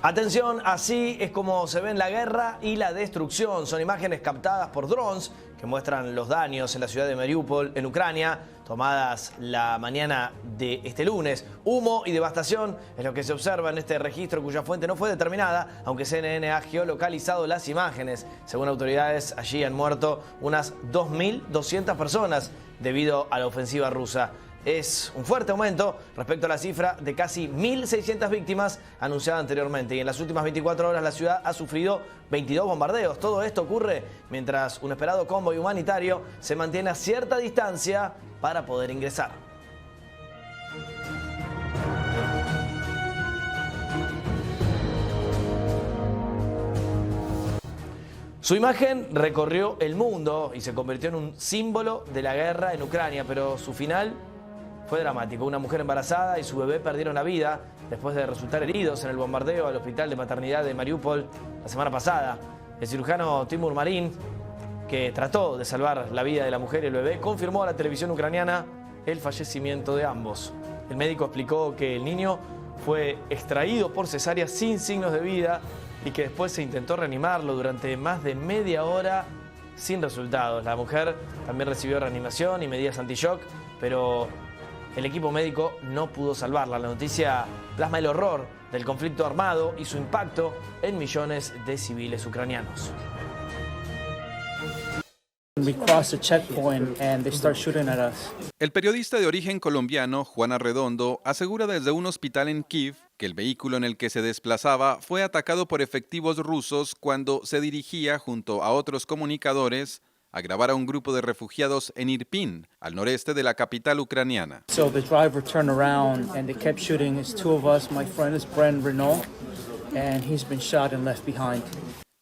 Atención, así es como se ven la guerra y la destrucción. Son imágenes captadas por drones que muestran los daños en la ciudad de Mariupol, en Ucrania, tomadas la mañana de este lunes. Humo y devastación es lo que se observa en este registro cuya fuente no fue determinada, aunque CNN ha geolocalizado las imágenes. Según autoridades, allí han muerto unas 2.200 personas debido a la ofensiva rusa. Es un fuerte aumento respecto a la cifra de casi 1.600 víctimas anunciada anteriormente. Y en las últimas 24 horas la ciudad ha sufrido 22 bombardeos. Todo esto ocurre mientras un esperado convoy humanitario se mantiene a cierta distancia para poder ingresar. Su imagen recorrió el mundo y se convirtió en un símbolo de la guerra en Ucrania, pero su final fue dramático. Una mujer embarazada y su bebé perdieron la vida después de resultar heridos en el bombardeo al hospital de maternidad de Mariupol la semana pasada. El cirujano Timur Marin, que trató de salvar la vida de la mujer y el bebé, confirmó a la televisión ucraniana el fallecimiento de ambos. El médico explicó que el niño fue extraído por cesárea sin signos de vida y que después se intentó reanimarlo durante más de media hora sin resultados. La mujer también recibió reanimación y medidas anti-shock, pero el equipo médico no pudo salvarla. La noticia plasma el horror del conflicto armado y su impacto en millones de civiles ucranianos. El periodista de origen colombiano, Juan Arredondo, asegura desde un hospital en Kiev que el vehículo en el que se desplazaba fue atacado por efectivos rusos cuando se dirigía junto a otros comunicadores a grabar a un grupo de refugiados en Irpin, al noreste de la capital ucraniana. So the driver turned around and they kept shooting. It's two of us. My friend is Bren Renault, and he's been shot and left behind.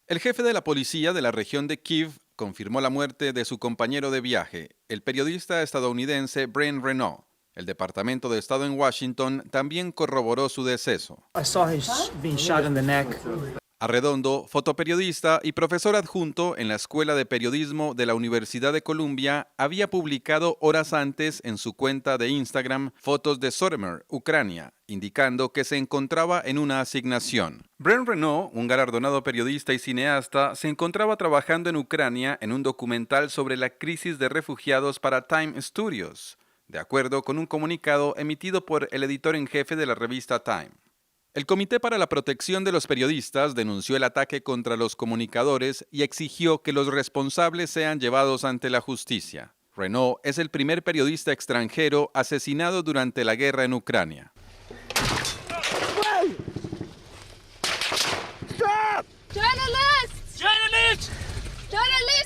El jefe de la policía de la región de Kiev confirmó la muerte de su compañero de viaje, el periodista estadounidense Bren Renault. El Departamento de Estado en Washington también corroboró su deceso. I saw him being shot in the neck. Arredondo, fotoperiodista y profesor adjunto en la Escuela de Periodismo de la Universidad de Columbia, había publicado horas antes en su cuenta de Instagram fotos de Sotomer, Ucrania, indicando que se encontraba en una asignación. Bren Renault, un galardonado periodista y cineasta, se encontraba trabajando en Ucrania en un documental sobre la crisis de refugiados para Time Studios, de acuerdo con un comunicado emitido por el editor en jefe de la revista Time. El Comité para la Protección de los Periodistas denunció el ataque contra los comunicadores y exigió que los responsables sean llevados ante la justicia. Renault es el primer periodista extranjero asesinado durante la guerra en Ucrania. Stop! Journalists! Journalists! Journalists!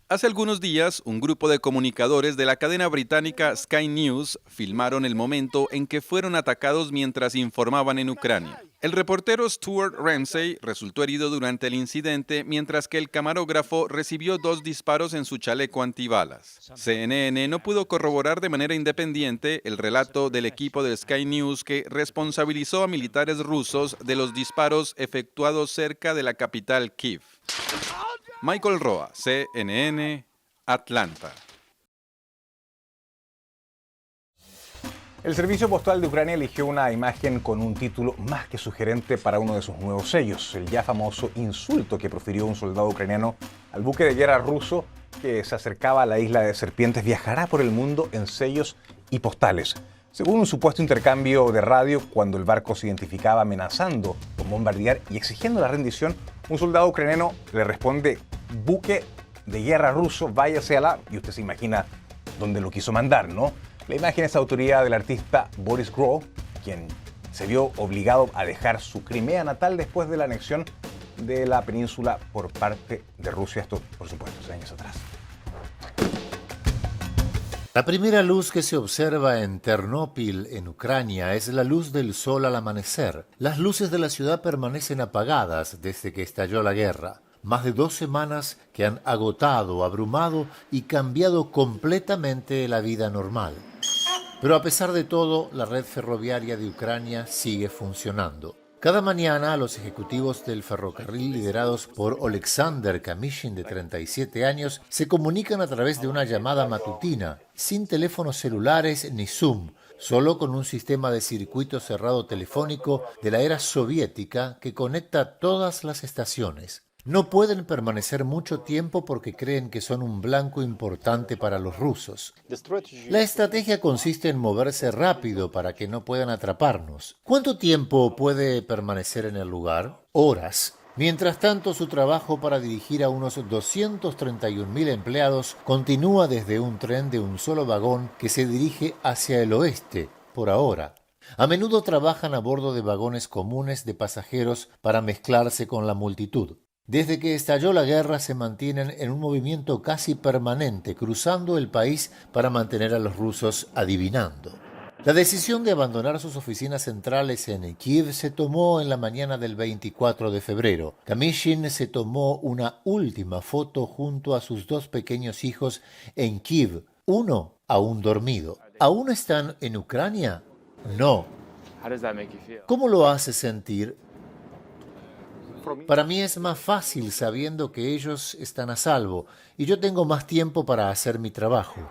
Hace algunos días, un grupo de comunicadores de la cadena británica Sky News filmaron el momento en que fueron atacados mientras informaban en Ucrania. El reportero Stuart Ramsey resultó herido durante el incidente, mientras que el camarógrafo recibió 2 disparos en su chaleco antibalas. CNN no pudo corroborar de manera independiente el relato del equipo de Sky News, que responsabilizó a militares rusos de los disparos efectuados cerca de la capital Kiev. Michael Roa, CNN, Atlanta. El Servicio Postal de Ucrania eligió una imagen con un título más que sugerente para uno de sus nuevos sellos, el ya famoso insulto que profirió un soldado ucraniano al buque de guerra ruso que se acercaba a la isla de Serpientes. Viajará por el mundo en sellos y postales. Según un supuesto intercambio de radio, cuando el barco se identificaba amenazando con bombardear y exigiendo la rendición, un soldado ucraniano le responde: buque de guerra ruso, váyase a la... Y usted se imagina dónde lo quiso mandar, ¿no? La imagen es autoría del artista Boris Groh, quien se vio obligado a dejar su Crimea natal después de la anexión de la península por parte de Rusia. Esto, por supuesto, años atrás. La primera luz que se observa en Ternópil, en Ucrania, es la luz del sol al amanecer. Las luces de la ciudad permanecen apagadas desde que estalló la guerra. Más de 2 semanas que han agotado, abrumado y cambiado completamente la vida normal. Pero a pesar de todo, la red ferroviaria de Ucrania sigue funcionando. Cada mañana, los ejecutivos del ferrocarril, liderados por Oleksandr Kamishin, de 37 años, se comunican a través de una llamada matutina, sin teléfonos celulares ni Zoom, solo con un sistema de circuito cerrado telefónico de la era soviética que conecta todas las estaciones. No pueden permanecer mucho tiempo porque creen que son un blanco importante para los rusos. La estrategia consiste en moverse rápido para que no puedan atraparnos. ¿Cuánto tiempo puede permanecer en el lugar? Horas. Mientras tanto, su trabajo para dirigir a unos 231.000 empleados continúa desde un tren de un solo vagón que se dirige hacia el oeste, por ahora. A menudo trabajan a bordo de vagones comunes de pasajeros para mezclarse con la multitud. Desde que estalló la guerra se mantienen en un movimiento casi permanente, cruzando el país para mantener a los rusos adivinando. La decisión de abandonar sus oficinas centrales en Kiev se tomó en la mañana del 24 de febrero. Kamyshin se tomó una última foto junto a sus dos pequeños hijos en Kiev, uno aún dormido. ¿Aún están en Ucrania? No. ¿Cómo lo hace sentir? Para mí es más fácil sabiendo que ellos están a salvo y yo tengo más tiempo para hacer mi trabajo.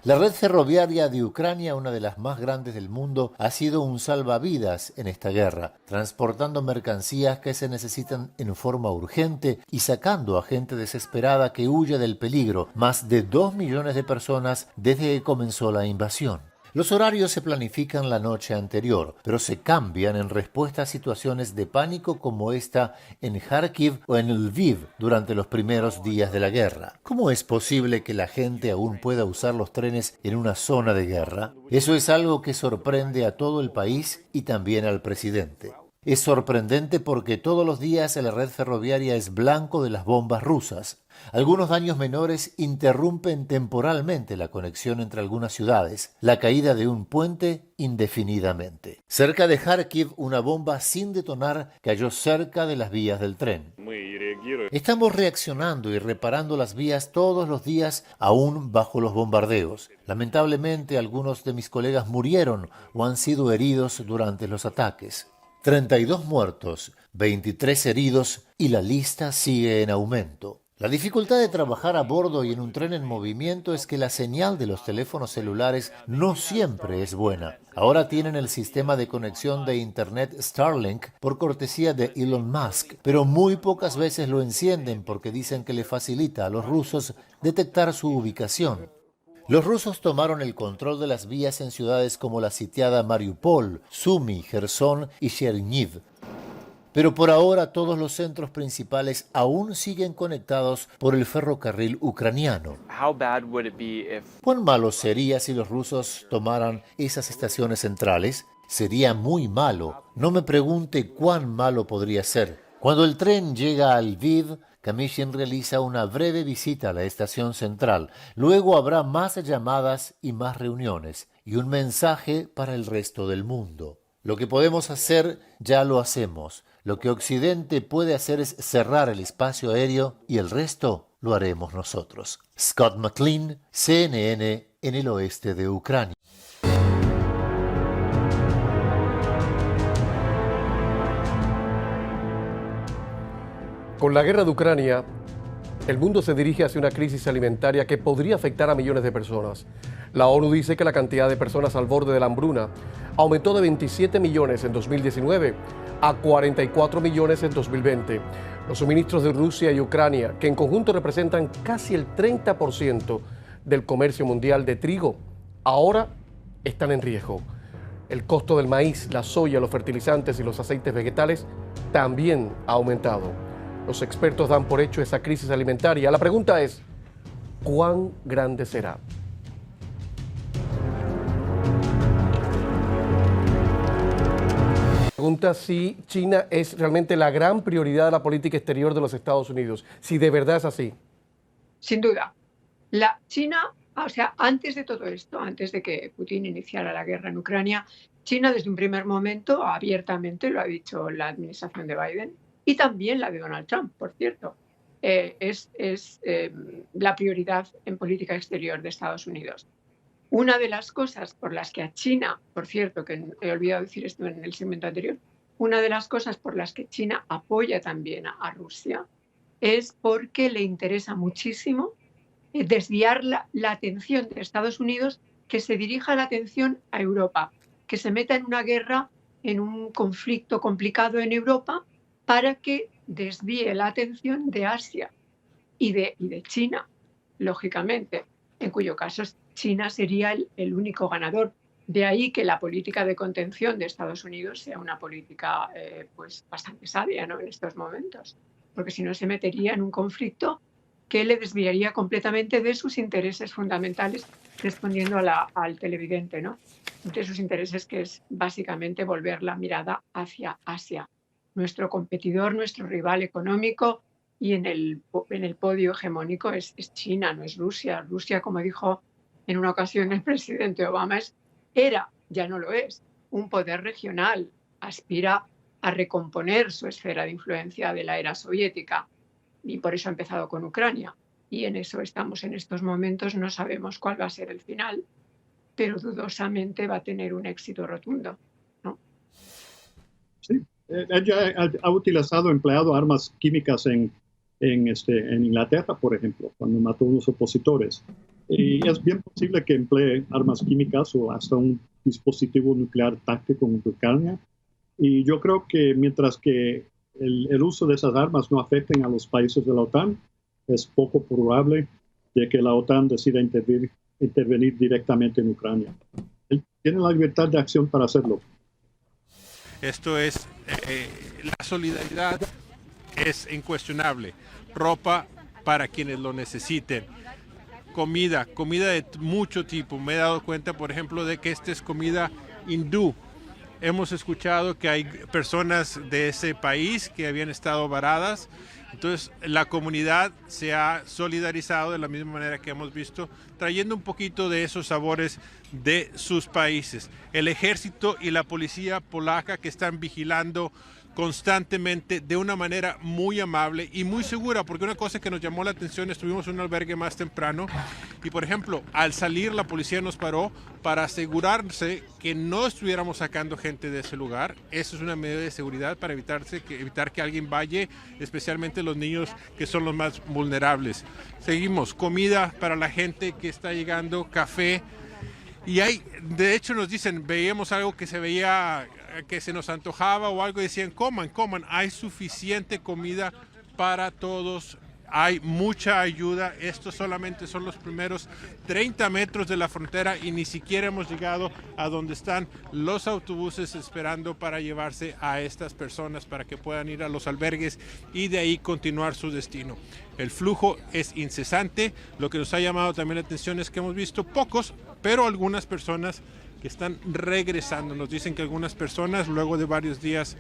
La red ferroviaria de Ucrania, una de las más grandes del mundo, ha sido un salvavidas en esta guerra, transportando mercancías que se necesitan en forma urgente y sacando a gente desesperada que huye del peligro, más de 2 millones de personas desde que comenzó la invasión. Los horarios se planifican la noche anterior, pero se cambian en respuesta a situaciones de pánico como esta en Kharkiv o en Lviv durante los primeros días de la guerra. ¿Cómo es posible que la gente aún pueda usar los trenes en una zona de guerra? Eso es algo que sorprende a todo el país y también al presidente. Es sorprendente porque todos los días la red ferroviaria es blanco de las bombas rusas. Algunos daños menores interrumpen temporalmente la conexión entre algunas ciudades, la caída de un puente indefinidamente. Cerca de Kharkiv, una bomba sin detonar cayó cerca de las vías del tren. Estamos reaccionando y reparando las vías todos los días, aún bajo los bombardeos. Lamentablemente, algunos de mis colegas murieron o han sido heridos durante los ataques. 32 muertos, 23 heridos y la lista sigue en aumento. La dificultad de trabajar a bordo y en un tren en movimiento es que la señal de los teléfonos celulares no siempre es buena. Ahora tienen el sistema de conexión de Internet Starlink por cortesía de Elon Musk, pero muy pocas veces lo encienden porque dicen que le facilita a los rusos detectar su ubicación. Los rusos tomaron el control de las vías en ciudades como la sitiada Mariupol, Sumy, Jersón y Chernihiv. Pero por ahora todos los centros principales aún siguen conectados por el ferrocarril ucraniano. ¿Cuán malo sería si los rusos tomaran esas estaciones centrales? Sería muy malo. No me pregunte cuán malo podría ser. Cuando el tren llega a Lviv, Kamyshin realiza una breve visita a la estación central. Luego habrá más llamadas y más reuniones y un mensaje para el resto del mundo. Lo que podemos hacer, ya lo hacemos. Lo que Occidente puede hacer es cerrar el espacio aéreo y el resto lo haremos nosotros. Scott McLean, CNN, en el oeste de Ucrania. Con la guerra de Ucrania, el mundo se dirige hacia una crisis alimentaria que podría afectar a millones de personas. La ONU dice que la cantidad de personas al borde de la hambruna aumentó de 27 millones en 2019 a 44 millones en 2020. Los suministros de Rusia y Ucrania, que en conjunto representan casi el 30% del comercio mundial de trigo, ahora están en riesgo. El costo del maíz, la soya, los fertilizantes y los aceites vegetales también ha aumentado. Los expertos dan por hecho esa crisis alimentaria. La pregunta es, ¿cuán grande será? Pregunta si China es realmente la gran prioridad de la política exterior de los Estados Unidos. Si de verdad es así. Sin duda. La China, antes de todo esto, antes de que Putin iniciara la guerra en Ucrania, China desde un primer momento abiertamente, lo ha dicho la administración de Biden, y también la de Donald Trump, por cierto, es la prioridad en política exterior de Estados Unidos. Una de las cosas por las que a China, por cierto, que he olvidado decir esto en el segmento anterior, una de las cosas por las que China apoya también a Rusia es porque le interesa muchísimo desviar la atención de Estados Unidos que se dirija la atención a Europa, que se meta en una guerra, en un conflicto complicado en Europa, para que desvíe la atención de Asia y de China, lógicamente, en cuyo caso China sería el único ganador. De ahí que la política de contención de Estados Unidos sea una política pues bastante sabia, ¿no?, en estos momentos, porque si no se metería en un conflicto que le desviaría completamente de sus intereses fundamentales, respondiendo al televidente, ¿no?, de sus intereses, que es básicamente volver la mirada hacia Asia, nuestro competidor, nuestro rival económico, y en el podio hegemónico es China, no es Rusia. Rusia, como dijo en una ocasión el presidente Obama, ya no lo es, un poder regional, aspira a recomponer su esfera de influencia de la era soviética, y por eso ha empezado con Ucrania. Y en eso estamos en estos momentos. No sabemos cuál va a ser el final, pero dudosamente va a tener un éxito rotundo, ¿no? Sí, ella ha empleado armas químicas en Inglaterra, por ejemplo, cuando mató a unos opositores. Y es bien posible que emplee armas químicas o hasta un dispositivo nuclear táctico en Ucrania. Y yo creo que mientras que el uso de esas armas no afecten a los países de la OTAN, es poco probable de que la OTAN decida intervenir directamente en Ucrania. Tiene la libertad de acción para hacerlo. Esto es, la solidaridad es incuestionable. Ropa para quienes lo necesiten. Comida de mucho tipo. Me he dado cuenta, por ejemplo, de que esta es comida hindú. Hemos escuchado que hay personas de ese país que habían estado varadas. Entonces, la comunidad se ha solidarizado de la misma manera que hemos visto, trayendo un poquito de esos sabores de sus países. El ejército y la policía polaca que están vigilando constantemente de una manera muy amable y muy segura, porque una cosa que nos llamó la atención, estuvimos en un albergue más temprano y, por ejemplo, al salir la policía nos paró para asegurarse que no estuviéramos sacando gente de ese lugar. Eso es una medida de seguridad para evitar que alguien vaya, especialmente los niños, que son los más vulnerables. Seguimos, comida para la gente que está llegando, café. Y de hecho nos dicen, veíamos algo que se veía, que se nos antojaba o algo, y decían, coman, hay suficiente comida para todos, hay mucha ayuda. Estos solamente son los primeros 30 metros de la frontera y ni siquiera hemos llegado a donde están los autobuses esperando para llevarse a estas personas para que puedan ir a los albergues y de ahí continuar su destino. El flujo es incesante. Lo que nos ha llamado también la atención es que hemos visto pocos, pero algunas personas que están regresando. Nos dicen que algunas personas, luego de varios días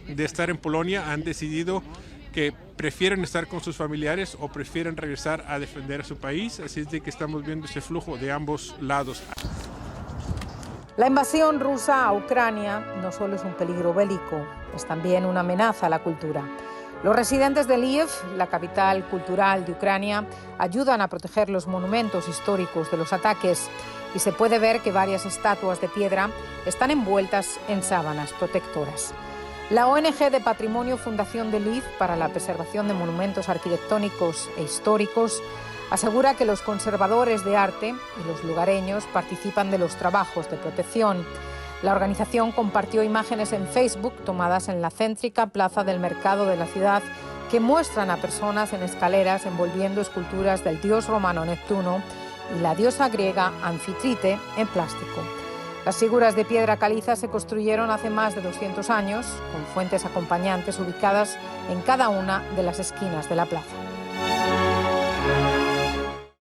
de estar en Polonia, han decidido que prefieren estar con sus familiares o prefieren regresar a defender a su país. Así es de que estamos viendo ese flujo de ambos lados. La invasión rusa a Ucrania no solo es un peligro bélico, es también una amenaza a la cultura. Los residentes de Lviv, la capital cultural de Ucrania, ayudan a proteger los monumentos históricos de los ataques y se puede ver que varias estatuas de piedra están envueltas en sábanas protectoras. La ONG de Patrimonio Fundación de Lviv para la preservación de monumentos arquitectónicos e históricos asegura que los conservadores de arte y los lugareños participan de los trabajos de protección. La organización compartió imágenes en Facebook tomadas en la céntrica plaza del mercado de la ciudad que muestran a personas en escaleras envolviendo esculturas del dios romano Neptuno y la diosa griega Anfitrite en plástico. Las figuras de piedra caliza se construyeron hace más de 200 años, con fuentes acompañantes ubicadas en cada una de las esquinas de la plaza.